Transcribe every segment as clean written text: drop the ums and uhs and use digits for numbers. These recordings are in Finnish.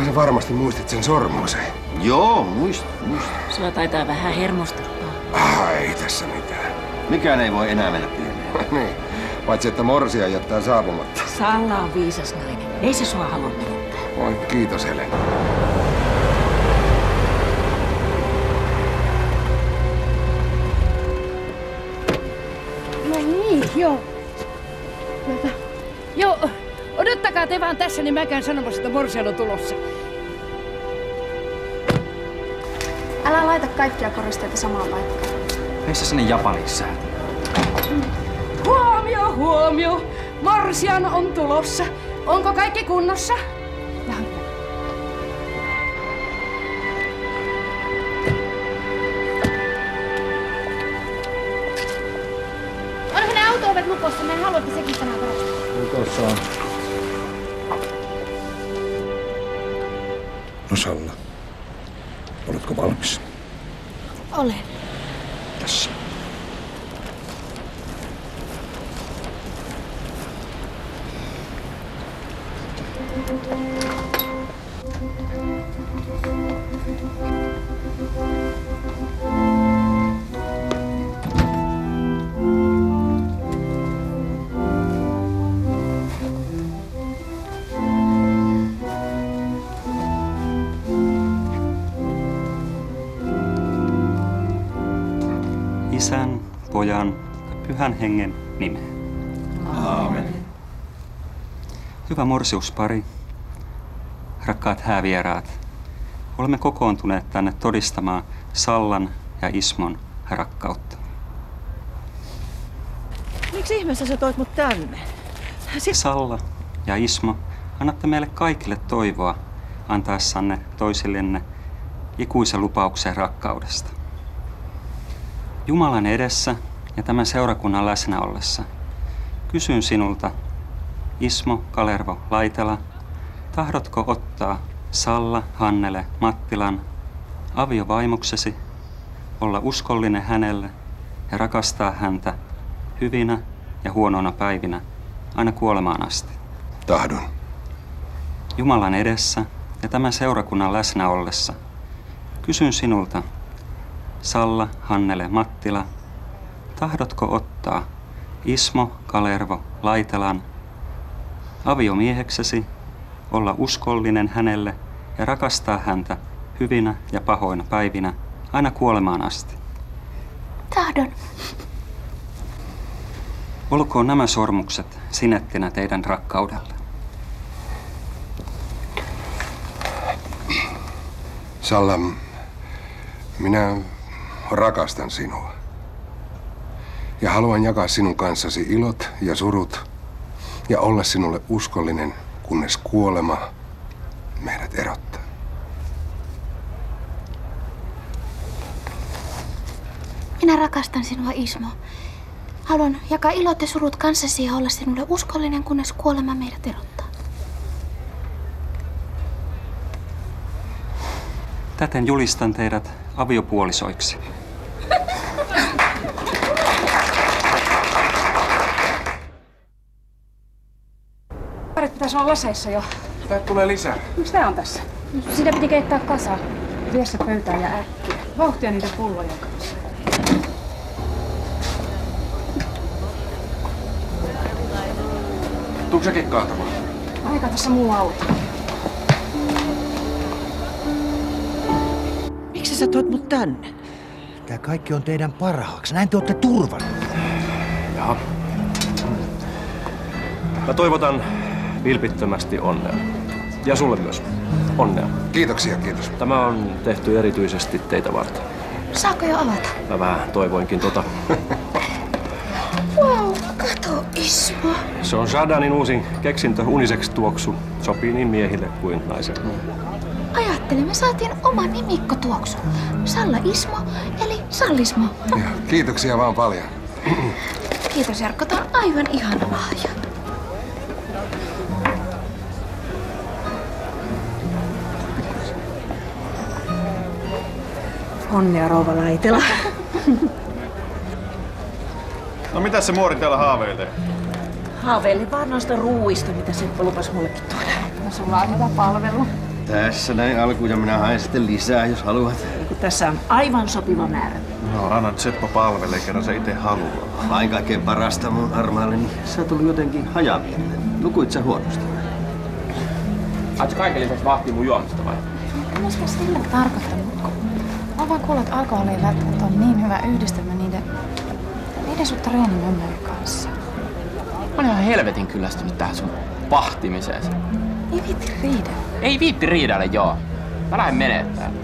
sä varmasti muistit sen sormuksen? Joo, muist. Sua taitaa vähän hermostuttaa. Ei tässä mitään. Mikään ei voi enää mennä pieleen. Niin, paitsi että morsia jättää saapumatta. Salla on viisas nainen. Ei se sua halua menettää. Oi, kiitos Helena. No niin, joo. Joo, odottakaa te vaan tässä, niin mä käyn sanomassa, että morsian on tulossa. Älä laita kaikkia koristeita samaan paikkaan. Missä sinne Japaniksi sä? Huomio, huomio! Morsian on tulossa. Onko kaikki kunnossa? Onko ne auto-ovet lukossa? Mä en halua, että sekin tänään korostaa. Lukossa on. No Salla, oletko valmis? Olen. Tässä. Isän, Pojan ja Pyhän Hengen nimeen. Aamen. Hyvä morsiuspari, rakkaat häävieraat, olemme kokoontuneet tänne todistamaan Sallan ja Ismon rakkautta. Miksi ihmeessä sä toit mut tänne? Salla ja Ismo, annatte meille kaikille toivoa antaessanne toisillenne ikuisen lupauksen rakkaudesta. Jumalan edessä ja tämän seurakunnan läsnä ollessa kysyn sinulta, Ismo Kalervo Laitela, tahdotko ottaa Salla Hannele Mattilan aviovaimoksesi, olla uskollinen hänelle ja rakastaa häntä hyvinä ja huonoina päivinä aina kuolemaan asti? Tahdon. Jumalan edessä ja tämän seurakunnan läsnä ollessa kysyn sinulta, Salla Hannele Mattila, tahdotko ottaa Ismo Kalervo Laitelan aviomieheksesi, olla uskollinen hänelle ja rakastaa häntä hyvinä ja pahoina päivinä aina kuolemaan asti? Tahdon. Olkoon nämä sormukset sinettinä teidän rakkaudelle. Salla, minä rakastan sinua. Ja haluan jakaa sinun kanssasi ilot ja surut ja olla sinulle uskollinen, kunnes kuolema meidät erottaa. Minä rakastan sinua, Ismo. Haluan jakaa ilot ja surut kanssasi ja olla sinulle uskollinen, kunnes kuolema meidät erottaa. Täten julistan teidät aviopuolisoiksi. Parit pitäisi olla laseissa jo. Täältä tulee lisää. Miksi tää on tässä? Sitä piti keittää kasa. Vie se pöytään ja äkkiä. Vauhtia niiden pullojen kanssa. Tuutko säkin kaatamaan? Aika tässä muu auto. Miksi sä toit mut tänne? Tää kaikki on teidän parhaaksi. Näin te ootte turvannut. Jaha. Mä toivotan vilpittömästi onnea. Ja sulle myös. Onnea. Kiitoksia, kiitos. Tämä on tehty erityisesti teitä varten. Saako jo avata? Mä vähän toivoinkin tota. Wow, kato, Ismo. Se on Jadanin uusin keksintö unisex-tuoksu. Sopii niin miehille kuin naisille. Ajattelin, me saatiin oma nimikkotuoksu. Salla Ismo, eli Sallismo. Ja, kiitoksia vaan paljon. Kiitos Jarkko, tää on aivan ihana lahja. Onnea, rouva Laitela. No mitäs se muori täällä haaveilee? Haaveilin vaan noista ruuista, mitä Seppo lupas mullekin tuoda. No sulla on hyvä palvelu. Tässä näin alkuun ja minä haen sitten lisää, jos haluat. Kun tässä on aivan sopiva määrä. No, anna nyt Seppo palvelee, kerran se itse haluaa. Vain kaikkein parasta mun armaalle, niin sä tuli jotenkin hajamielinen. Nukuit sä huonosti? Aiotko kaiken lisäksi vahtii mun juomista vai? En mä sitä sillä tarkoittanut. Mä oon vaan kuullut, että alkoholi ei välttämättä ole niin hyvä yhdistelmä niiden sun treenimömmöjen kanssa. Mä olen ihan helvetin kyllästynyt tähän sun pahtimiseen. Ei viitti riidellä. Ei viitti riidälle, joo. Mä lähden menee täällä.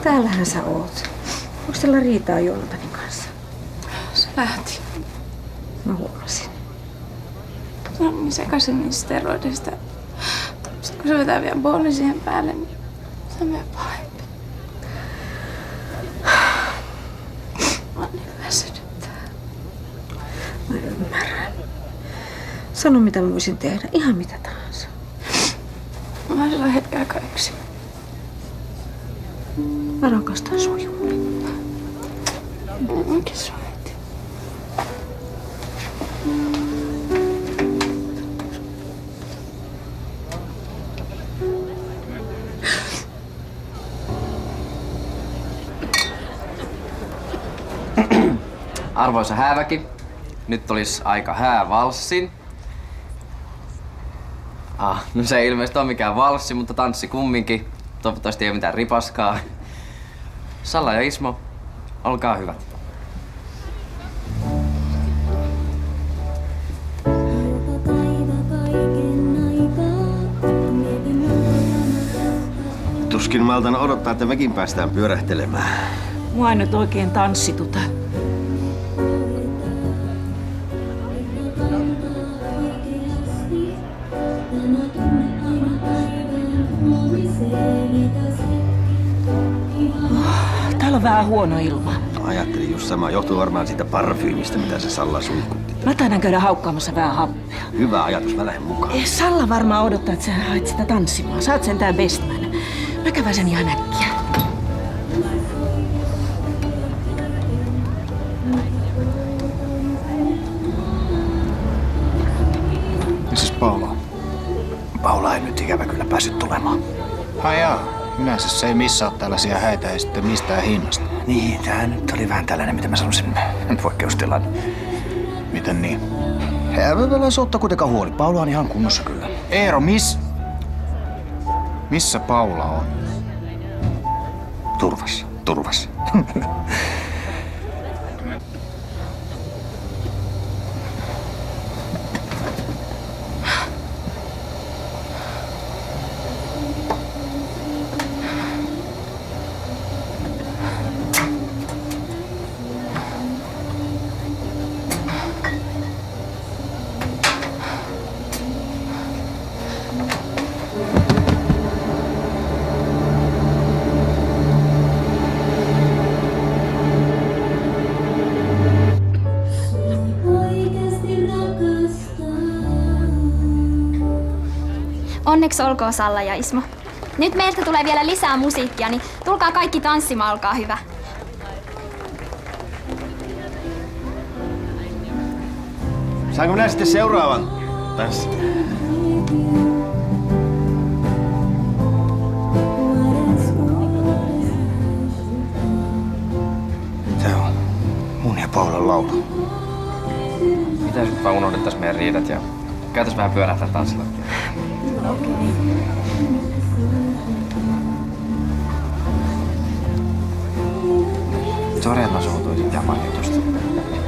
Täällähän sä oot. Onko teillä riitaa Joonathinin kanssa? Se lähti. Mä huomasin. Se on niin sekaisin niistä steroideista. Sitten kun se vetää vielä bolli siihen päälle, niin se on vielä pahempi. Mä oon niin väsynyt. Mä ymmärrän. Sano mitä mä voisin tehdä. Ihan mitä tahansa. Mä oon sillä hetken aikaa yksin. Mä rakastan sua, Juuli. Mäkin sua äiti. Arvoisa hääväki, nyt olisi aika häävalssin. No se ei ilmeisesti ole mikään valssi, mutta tanssi kumminkin. Toivottavasti ei ole mitään ripaskaa. Salla ja Ismo, olkaa hyvät. Tuskin maltan odottaa, että mekin päästään pyörähtelemään. Mua ei nyt oikein tanssituta. Täällä on vähän huono ilma. Ajattelin just sama. Johtuu varmaan siitä parfyymistä, mitä se Salla suihkutti. Mä taidan käydä haukkaamassa vähän happea. Hyvä ajatus, mä lähden mukaan. Salla varmaan odottaa, että sä hait sitä tanssimaan. Sä oot sentään bestman. Mä käväsen ihan äkkiä. Missäs Paula on? Paula ei nyt ikävä kyllä päässyt tulemaan. Ai jaa, yleensä se ei missaa tällaisia häitä ja sitten mistään hinnasta. Niin, tää nyt oli vähän tällainen, mitä mä sanoisin, poikkeustilanne. Miten niin? Älä se ottaa kuitenkaan huoli. Paula on ihan kunnossa kyllä. Eero, missä Paula on? Turvassa, turvassa. Onneksi olkoon Salla ja Ismo. Nyt meiltä tulee vielä lisää musiikkia, niin tulkaa kaikki tanssimaan, olkaa hyvä. Saanko minä sitten seuraavan tanssin? Tää on mun ja Paulan laulu. Mitäs nyt vaan unohdettais meidän riidat ja käytäis vähän pyörähtää tanssilattia. Sori, että mä suutuin sit Japanin jutusta.